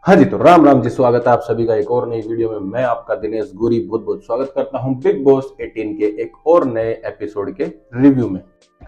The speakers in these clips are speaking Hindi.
हाँ जी, तो राम राम जी, स्वागत है आप सभी का एक और नई वीडियो में। मैं आपका दिनेश गुरी बहुत बहुत स्वागत करता हूं बिग बॉस 18 के एक और नए एपिसोड के रिव्यू में।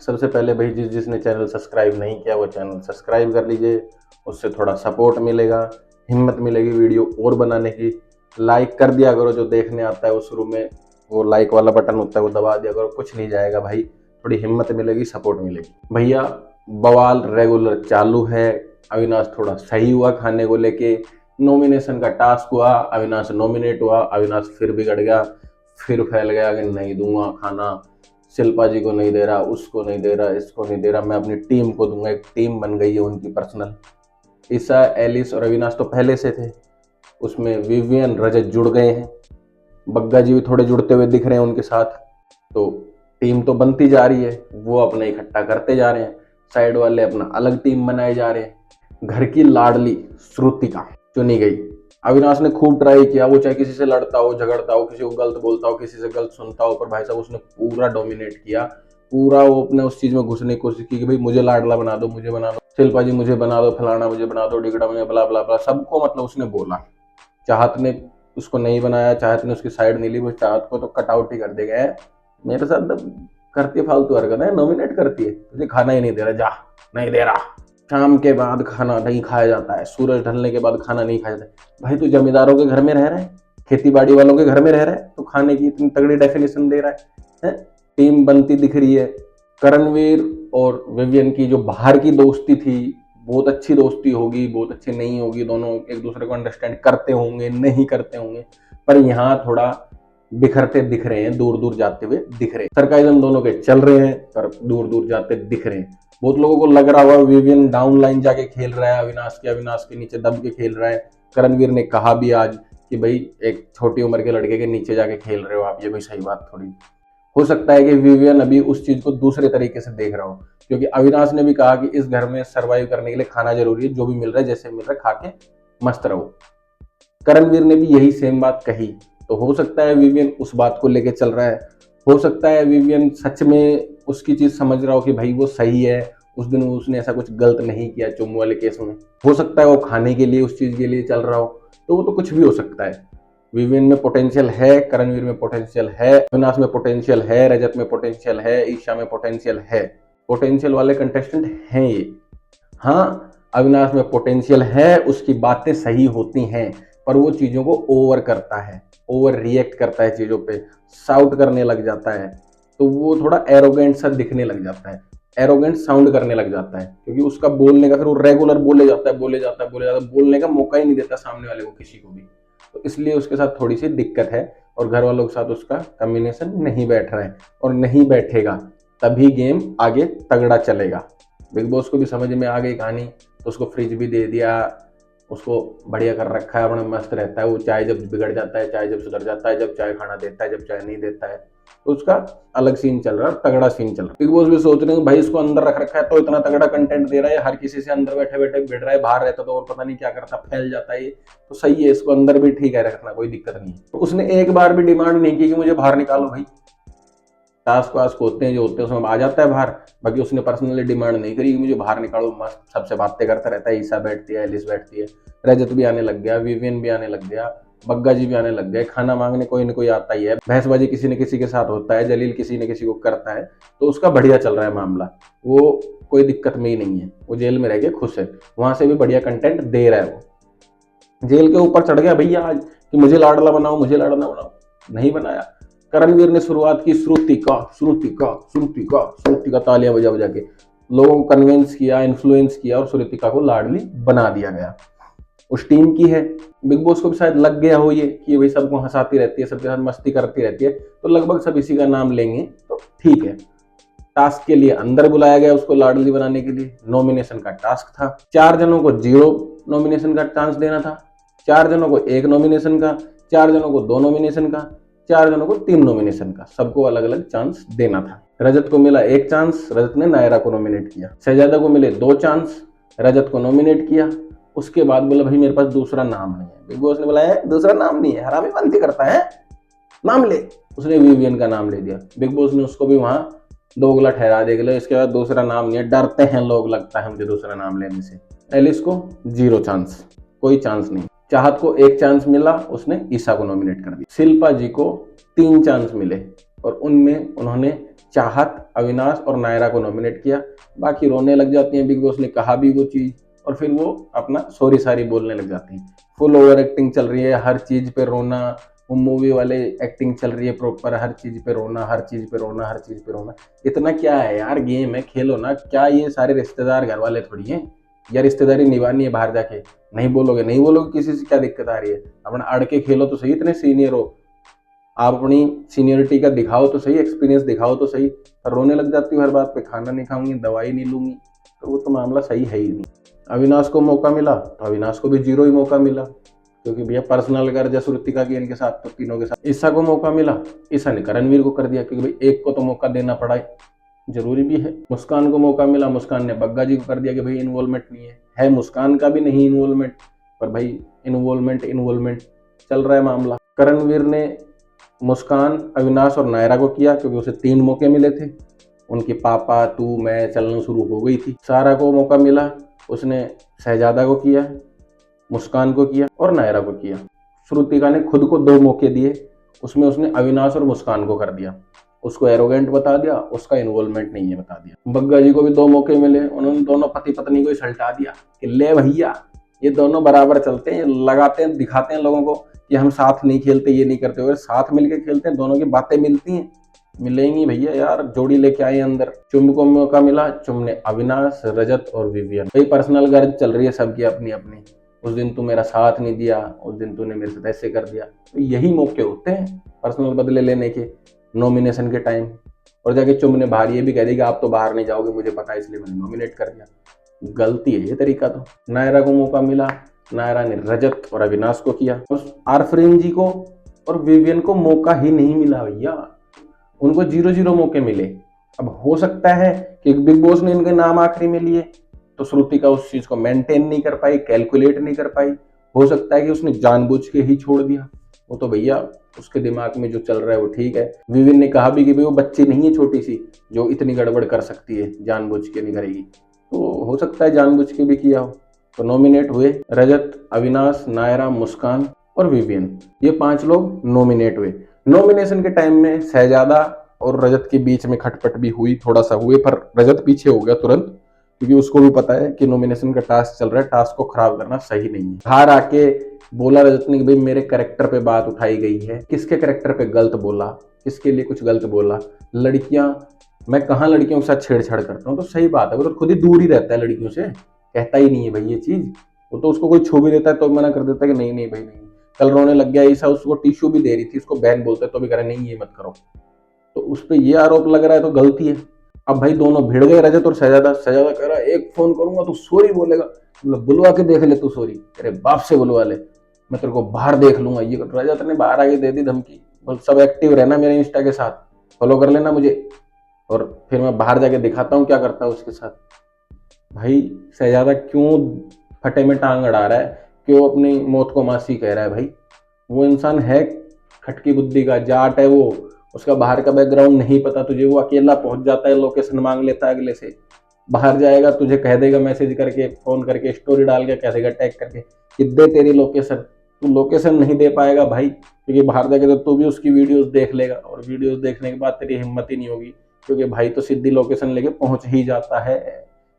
सबसे पहले भाई जिसने चैनल सब्सक्राइब नहीं किया वो चैनल सब्सक्राइब कर लीजिए, उससे थोड़ा सपोर्ट मिलेगा, हिम्मत मिलेगी वीडियो और बनाने की। लाइक कर दिया करो, जो देखने आता है वो शुरू में वो लाइक वाला बटन होता है वो दबा दिया करो, कुछ नहीं जाएगा भाई, थोड़ी हिम्मत मिलेगी, सपोर्ट मिलेगी। भैया बवाल रेगुलर चालू है। अविनाश थोड़ा सही हुआ खाने को लेके, नॉमिनेशन का टास्क हुआ, अविनाश नॉमिनेट हुआ, अविनाश फिर बिगड़ गया, फिर फैल गया कि नहीं दूंगा खाना, शिल्पा जी को नहीं दे रहा, उसको नहीं दे रहा, इसको नहीं दे रहा, मैं अपनी टीम को दूंगा। एक टीम बन गई है उनकी पर्सनल। ईसा, एलिस और अविनाश तो पहले से थे, उसमें विवियन, रजत जुड़ गए हैं, बग्गा जी भी थोड़े जुड़ते हुए दिख रहे हैं उनके साथ। तो टीम तो बनती जा रही है, वो अपना इकट्ठा करते जा रहे हैं, साइड वाले अपना अलग टीम बनाए जा रहे हैं। घर की लाडली श्रुतिका चुनी गई। अविनाश ने खूब ट्राई किया, वो चाहे किसी से लड़ता हो, झगड़ता हो, किसी को गलत बोलता हो, किसी से गलत सुनता हो, पर भाई साहब उसने पूरा डोमिनेट किया। पूरा वो अपने उस चीज में घुसने की कोशिश की कि भाई मुझे लाडला बना दो, मुझे बना दो, शिल्पा जी मुझे बना दो, फलाना मुझे बना दो, डिगड़ा मुझे, बला बला बला, सबको मतलब उसने बोला। चाहत ने उसको नहीं बनाया, चाहत ने उसकी साइड नहीं ली, वो चाहत को तो कट आउट ही कर दे गए। मेरे साथ करती है फालतू हरकत है, नॉमिनेट करती है, तुझे खाना ही नहीं दे रहा, जा नहीं दे रहा। शाम के बाद खाना नहीं खाया जाता है, सूरज ढलने के बाद खाना नहीं खाया जाता है। भाई तू जमींदारों के घर में रह रहा है, खेती बाड़ी वालों के घर में रह रहा है, तो खाने की इतनी तगड़ी डेफिनेशन दे रहा है? टीम बनती दिख रही है। करणवीर और विवियन की जो बाहर की दोस्ती थी, बहुत अच्छी दोस्ती होगी, बहुत अच्छी नहीं होगी, दोनों एक दूसरे को अंडरस्टैंड करते होंगे, नहीं करते होंगे, पर यहाँ थोड़ा बिखरते दिख रहे हैं, दूर दूर जाते हुए दिख रहे हैं। सरकाइजम दोनों के चल रहे हैं पर दूर दूर जाते दिख रहे हैं। बहुत लोगों को लग रहा हुआ विवियन डाउन लाइन जाके खेल रहा है, अविनाश के नीचे दब के खेल रहा है। करणवीर ने कहा भी आज कि भाई एक छोटी उम्र के लड़के के नीचे जाके खेल रहे हो आप, ये भी सही बात थोड़ी। हो सकता है कि विवियन अभी उस चीज को दूसरे तरीके से देख रहा हो, क्योंकि अविनाश ने भी कहा कि इस घर में सर्वाइव करने के लिए खाना जरूरी है, जो भी मिल रहा है जैसे मिल रहा है खा के मस्त रहो। करणवीर ने भी यही सेम बात कही, तो हो सकता है विवियन उस बात को लेके चल रहा है। हो सकता है विवियन सच में उसकी चीज समझ रहा हो कि भाई वो सही है, उस दिन उसने ऐसा कुछ गलत नहीं किया चुम्बू वाले केस में। हो सकता है वो खाने के लिए उस चीज के लिए चल रहा हो, तो वो तो कुछ भी हो सकता है। विवियन में पोटेंशियल है, करणवीर में पोटेंशियल है, अविनाश में पोटेंशियल है, रजत में पोटेंशियल है, ईशा में पोटेंशियल है। पोटेंशियल वाले कंटेस्टेंट हैं ये। हाँ, अविनाश में पोटेंशियल है, उसकी बातें सही होती हैं, पर वो चीजों को ओवर करता है, ओवर रिएक्ट करता है चीजों पे, साउट करने लग जाता है, तो वो थोड़ा एरोगेंट सा दिखने लग जाता है, एरोगेंट साउंड करने लग जाता है, क्योंकि उसका बोलने का फिर वो रेगुलर बोले जाता है, बोले जाता है, बोले जाता है, बोलने का मौका ही नहीं देता सामने वाले को किसी को भी। तो इसलिए उसके साथ थोड़ी सी दिक्कत है, और घर वालों के साथ उसका कॉम्बिनेशन नहीं बैठ रहा है, और नहीं बैठेगा तभी गेम आगे तगड़ा चलेगा। बिग बॉस को भी समझ में आ गई कहानी, तो उसको फ्रिज भी दे दिया, उसको बढ़िया कर रखा है, अपना मस्त रहता है। वो चाय जब बिगड़ जाता है, चाय जब सुधर जाता है, जब चाय खाना देता है, जब चाय नहीं देता है, तो उसका अलग सीन चल रहा है, तगड़ा सीन चल रहा है। बिग बॉस भी सोच रहे हैं भाई इसको अंदर रख रखा है तो इतना तगड़ा कंटेंट दे रहा है, हर किसी से अंदर बैठे बैठे भिड़ रहा है, बाहर रहता तो और पता नहीं क्या करता, फैल जाता है ये, तो सही है, इसको अंदर भी ठीक है रखना, कोई दिक्कत नहीं है। तो उसने एक बार भी डिमांड नहीं की कि मुझे बाहर निकालो भाई। टास्क वास्क होते हैं जो होते हैं उसमें आ जाता है बाहर, बाकी उसने पर्सनली डिमांड नहीं करी कि मुझे बाहर निकालो। मस्त सबसे बातें करता रहता है, ईसा बैठती है, एलिस बैठती है, रजत भी आने लग गया, विवियन भी आने लग गया, बग्गा जी भी आने लग गए, खाना मांगने कोई न कोई आता ही है, बहसबाजी किसी न किसी के साथ होता है, जलील किसी न किसी को करता है, तो उसका बढ़िया चल रहा है मामला, वो कोई दिक्कत में ही नहीं है, वो जेल में रह के खुश है, वहां से भी बढ़िया कंटेंट दे रहा है। वो जेल के ऊपर चढ़ गया भैया आज कि मुझे लाडला बनाओ, मुझे लाडला बनाओ, नहीं बनाया। करणवीर ने शुरुआत की श्रुतिका श्रुतिका श्रुतिका श्रुतिका तालियां बजा बजा के लोगों को कन्विंस किया, इन्फ्लुएंस किया, और श्रुतिका को लाडली बना दिया गया। उस टीम की है, बिग बॉस को भी शायद लग गया हो ये कि भाई सबको हंसाती रहती है, सबके साथ मस्ती करती रहती है, तो लगभग सब इसी का नाम लेंगे, तो ठीक है। टास्क के लिए अंदर बुलाया गया उसको लाडली बनाने के लिए, नॉमिनेशन का टास्क था, 4 जनों को 0 नॉमिनेशन का चांस देना था, 4 जनों को 1 नॉमिनेशन का, 4 जनों को 2 नॉमिनेशन का, 4 जनों को 3 नॉमिनेशन का, सबको अलग अलग चांस देना था। रजत को मिला 1 चांस, रजत ने नायरा को नॉमिनेट किया। शहजादा को मिले 2 चांस, रजत को नॉमिनेट किया। उसके बाद बोला भाई मेरे पास दूसरा नाम नहीं है। बिग बॉस ने बोला है दूसरा नाम नहीं है, हरामी बनती करता है, नाम ले। उसने विवियन का नाम ले दिया। बिग बॉस ने उसको भी वहां दोगला ठहरा देगा, इसके बाद दूसरा नाम नहीं है, डरते हैं लोग लगता है मुझे दूसरा नाम लेने से। एलिस को 0 चांस, कोई चांस नहीं। चाहत को एक चांस मिला, उसने ईशा को नॉमिनेट कर दिया। शिल्पा जी को 3 चांस मिले और उनमें उन्होंने चाहत, अविनाश और नायरा को नॉमिनेट किया। बाकी रोने लग जाती हैं, बिग बॉस ने कहा भी वो चीज और फिर वो अपना सॉरी सारी बोलने लग जाती हैं। फुल ओवर एक्टिंग चल रही है, हर चीज पे रोना, वो मूवी वाले एक्टिंग चल रही है प्रॉपर, हर चीज पे रोना, हर चीज पे रोना, हर चीज पे रोना। इतना क्या है यार, गेम है, खेलो ना। क्या ये सारे रिश्तेदार घर वाले थोड़ी हैं, या रिश्तेदारी निभानी है बाहर जाके? नहीं बोलोगे, नहीं बोलोगे, किसी से क्या दिक्कत आ रही है? अपना अड़ के खेलो तो सही, इतने सीनियर हो आप, अपनी सीनियरिटी का दिखाओ तो सही, एक्सपीरियंस दिखाओ तो सही। पर रोने लग जाती हो हर बात पे, खाना नहीं खाऊंगी, दवाई नहीं लूंगी, तो वो तो मामला सही है ही नहीं। अविनाश को मौका मिला तो अविनाश को भी 0 ही मौका मिला, क्योंकि भैया पर्सनल कर जैसे ऋतिका की इनके साथ, तो तीनों के साथ। ईशा को मौका मिला, ईशा ने करणवीर को कर दिया, क्योंकि भाई एक को तो मौका देना पड़ा है, जरूरी भी है। मुस्कान को मौका मिला, मुस्कान ने बग्गा जी को कर दिया कि भाई इन्वॉल्वमेंट नहीं है मुस्कान का भी नहीं इन्वॉल्वमेंट, पर भाई इन्वॉल्वमेंट चल रहा है मामला। करणवीर ने मुस्कान, अविनाश और नायरा को किया, क्योंकि उसे 3 मौके मिले थे, उनकी पापा तू मैं चलना शुरू हो गई थी। सारा को मौका मिला, उसने शहजादा को किया, मुस्कान को किया और नायरा को किया। श्रुतिका ने खुद को 2 मौके दिए, उसमें उसने अविनाश और मुस्कान को कर दिया, उसको एरोगेंट बता दिया, उसका इन्वॉल्वमेंट नहीं है बता दिया। बग्गा जी को भी 2 मौके मिले, उन्होंने दोनों पति पत्नी को ही सल्टा दिया कि ले भैया ये दोनों बराबर चलते हैं, लगाते हैं, दिखाते हैं लोगों को कि हम साथ नहीं खेलते, ये नहीं करते, अगर साथ मिलके खेलते हैं, दोनों की बातें मिलती हैं, मिलेंगी भैया यार, जोड़ी लेके आए अंदर। चुम को मौका मिला, चुम ने अविनाश, रजत और विवियन। भाई पर्सनल गर्ज चल रही है सबकी अपनी अपनी, उस दिन तू मेरा साथ नहीं दिया, उस दिन तूने मेरे साथ ऐसे कर दिया, तो यही मौके होते हैं पर्सनल बदले लेने के नॉमिनेशन के टाइम। और जाके चुम ने बाहर ये भी कह दिया कि आप तो बाहर नहीं जाओगे, मुझे पता है इसलिए मैंने नॉमिनेट कर दिया। गलती है ये तरीका तो। नायरा को मौका मिला, नायरा ने रजत और अविनाश को किया। आरफरीन जी को और विवियन को मौका ही नहीं मिला भैया, उनको 0-0 मौके मिले। अब हो सकता है कि बिग बॉस ने इनके नाम आखिरी में लिए तो श्रुतिका उस चीज को मेंटेन नहीं कर पाई, कैलकुलेट नहीं कर पाई। हो सकता है कि उसने जानबूझ के ही छोड़ दिया, वो तो भैया उसके दिमाग में जो चल रहा है वो ठीक है। विविन ने कहा भी कि भाई वो बच्ची नहीं है छोटी सी जो इतनी गड़बड़ कर सकती है, जानबूझ के नहीं करेगी, तो हो सकता है जानबूझ के भी किया हो। तो नॉमिनेट हुए रजत, अविनाश, नायरा, मुस्कान और विवियन, ये 5 लोग नॉमिनेट हुए। नॉमिनेशन के टाइम में शहजादा और रजत के बीच में खटपट भी हुई, थोड़ा सा हुए, पर रजत पीछे हो गया तुरंत, क्योंकि उसको भी पता है कि नॉमिनेशन का टास्क चल रहा है, टास्क को खराब करना सही नहीं है। बाहर आके बोला रजत ने कि भाई मेरे कैरेक्टर पे बात उठाई गई है, किसके कैरेक्टर पे गलत बोला, किसके लिए कुछ गलत बोला, लड़कियां, मैं कहाँ लड़कियों के साथ छेड़छाड़ करता हूँ, तो सही बात है, वो तो खुद ही दूर ही रहता है लड़कियों से, कहता ही नहीं है भाई ये चीज। वो तो उसको कोई छू भी देता है तो मना कर देता है कि नहीं नहीं भाई नहीं। कल रोने लग गया ईसा, उसको टिश्यू भी दे रही थी, उसको बहन बोलते तो भी कह रहा नहीं ये मत करो, तो उस पर ये आरोप लग रहा है तो गलती है। अब भाई दोनों भिड़ गए, रजत और शहजादा। शहजादा कह रहा है एक फोन करूंगा तो सॉरी बोलेगा, मतलब बुलवा के देख ले तू सॉरी, तेरे बाप से बुलवा ले, मैं तेरे को बाहर देख लूंगा। ये रजत ने बाहर आके दे दी धमकी, बोल सब एक्टिव रहना मेरे इंस्टा के साथ, फॉलो कर लेना मुझे, और फिर मैं बाहर जाके दिखाता हूँ क्या करता है उसके साथ। भाई शहजादा क्यों फटे में टांग अड़ा रहा है, क्यों अपनी मौत को मासी कह रहा है? भाई वो इंसान है खटकी बुद्धि का, जाट है वो, उसका बाहर का बैकग्राउंड नहीं पता तुझे, वो अकेला पहुंच जाता है, लोकेशन मांग लेता है अगले से, बाहर जाएगा तुझे कह देगा मैसेज करके, फोन करके, स्टोरी डाल के कह देगा, टैग करके कि दे तेरी लोकेशन। तू लोकेशन नहीं दे पाएगा भाई, क्योंकि बाहर जाके तो तू भी उसकी वीडियोस देख लेगा, और वीडियोस देखने के बाद तेरी हिम्मत ही नहीं होगी, क्योंकि भाई तो सीधी लोकेशन लेके पहुंच ही जाता है।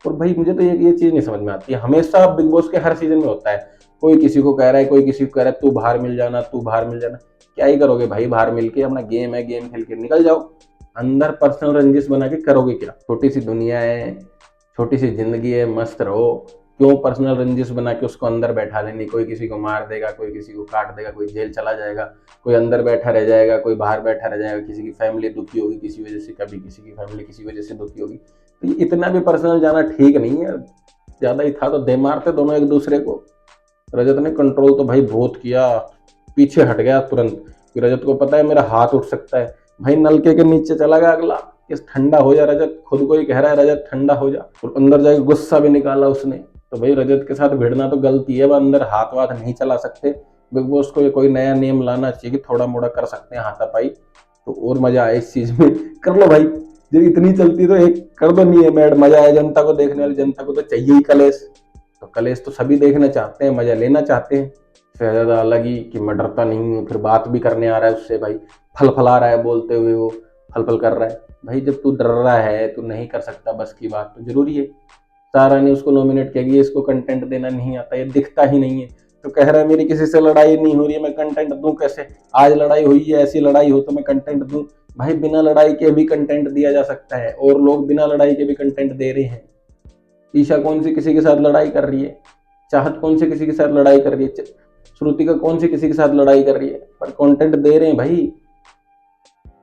और भाई मुझे तो ये चीज नहीं समझ में आती है, हमेशा बिग बॉस के हर सीजन में होता है, कोई किसी को कह रहा है, कोई किसी को कह रहा है तू बाहर मिल जाना, तू बाहर मिल जाना। क्या ही करोगे भाई बाहर मिलके, अपना गेम है, गेम खेल के निकल जाओ, अंदर पर्सनल रंजिश बना के करोगे क्या? छोटी सी दुनिया है, छोटी सी जिंदगी है, मस्त रहो, क्यों पर्सनल रंजिश बना के उसको अंदर बैठा लेनी? कोई किसी को मार देगा, कोई किसी को काट देगा, कोई जेल चला जाएगा, कोई अंदर बैठा रह जाएगा, कोई बाहर बैठा रह जाएगा, किसी की फैमिली दुखी होगी किसी वजह से, कभी किसी की फैमिली किसी वजह से दुखी होगी। तो ये इतना भी पर्सनल जाना ठीक नहीं है, ज्यादा ही था तो दे मारते दोनों एक दूसरे को। रजत ने कंट्रोल तो भाई बहुत किया, पीछे हट गया तुरंत, रजत को पता है मेरा हाथ उठ सकता है, भाई नलके के नीचे चला गया अगला, कि ठंडा हो जा रजत, खुद को ही कह रहा है रजत ठंडा हो जा, और अंदर जाके गुस्सा भी निकाला उसने। तो भाई रजत के साथ भिड़ना तो गलती है, वह अंदर हाथ वाथ नहीं चला सकते। बिग बॉस को कोई नया नियम लाना चाहिए कि थोड़ा मोड़ा कर सकते हैं हाथापाई, तो और मजा आए इस चीज में। कर लो भाई, जब इतनी चलती तो एक कर दो, नहीं है मैड, मजा आए जनता को, देखने वाली जनता को तो चाहिए ही कलेश, तो कलेश तो सभी देखना चाहते हैं, मजा लेना चाहते हैं। शहजादा अलग ही कि मैं डरता नहीं हूँ, फिर बात भी करने आ रहा है उससे, भाई फल फला रहा है बोलते हुए, वो फल फल कर रहा है। भाई जब तू डर रहा है, तू नहीं कर सकता बस की बात, तो जरूरी है। सारा ने उसको नॉमिनेट किया कि इसको कंटेंट देना नहीं आता, ये दिखता ही नहीं है, तो कह रहा है मेरी किसी से लड़ाई नहीं हो रही है, मैं कंटेंट दूं कैसे? आज लड़ाई हुई है, ऐसी लड़ाई हो तो मैं कंटेंट दूं। भाई बिना लड़ाई के भी कंटेंट दिया जा सकता है, और लोग बिना लड़ाई के भी कंटेंट दे रहे हैं। ईशा कौन सी किसी के साथ लड़ाई कर रही है? चाहत कौन सी किसी के साथ लड़ाई कर रही है? श्रुतिका कौन सी किसी के साथ लड़ाई कर रही है? पर कंटेंट दे रहे हैं भाई,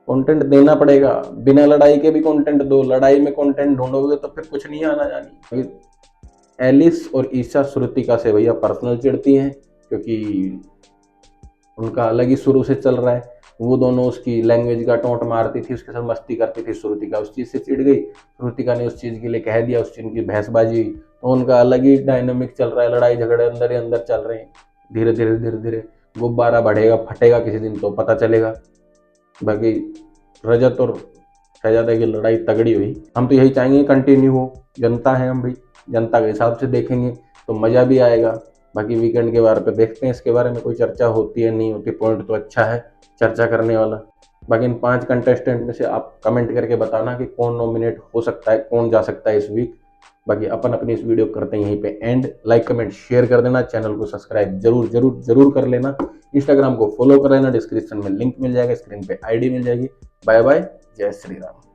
कंटेंट देना पड़ेगा। बिना लड़ाई के भी कंटेंट दो, लड़ाई में कंटेंट ढूंढोगे तो फिर कुछ नहीं आना जानी। एलिस और ईशा श्रुतिका से भैया पर्सनल चिढ़ती हैं, क्योंकि उनका अलग ही शुरू से चल रहा है। वो दोनों उसकी लैंग्वेज का टोंट मारती थी, उसके साथ मस्ती करती थी, श्रुतिका उस चीज़ से चिढ़ गई। श्रुतिका ने उस चीज़ के लिए कह दिया, उस चीज़ की बहसबाजी, तो उनका अलग ही डायनामिक चल रहा है, लड़ाई झगड़े अंदर ही अंदर चल रहे हैं। धीरे धीरे धीरे धीरे गुब्बारा बढ़ेगा, फटेगा किसी दिन तो पता चलेगा। बाकी रजत और शहजादा की लड़ाई तगड़ी हुई, हम तो यही चाहेंगे कंटिन्यू हो। जनता है हम भी, जनता के हिसाब से देखेंगे तो मज़ा भी आएगा। बाकी वीकेंड के बारे पे देखते हैं, इसके बारे में कोई चर्चा होती है नहीं होती, पॉइंट तो अच्छा है चर्चा करने वाला। बाकी इन 5 कंटेस्टेंट में से आप कमेंट करके बताना कि कौन नॉमिनेट हो सकता है, कौन जा सकता है इस वीक। बाकी अपन अपनी इस वीडियो करते हैं यहीं पे एंड। लाइक कमेंट शेयर कर देना, चैनल को सब्सक्राइब जरूर जरूर जरूर कर लेना, इंस्टाग्राम को फॉलो कर लेना, डिस्क्रिप्शन में लिंक मिल जाएगा, स्क्रीन पे आईडी मिल जाएगी। बाय बाय, जय श्री राम।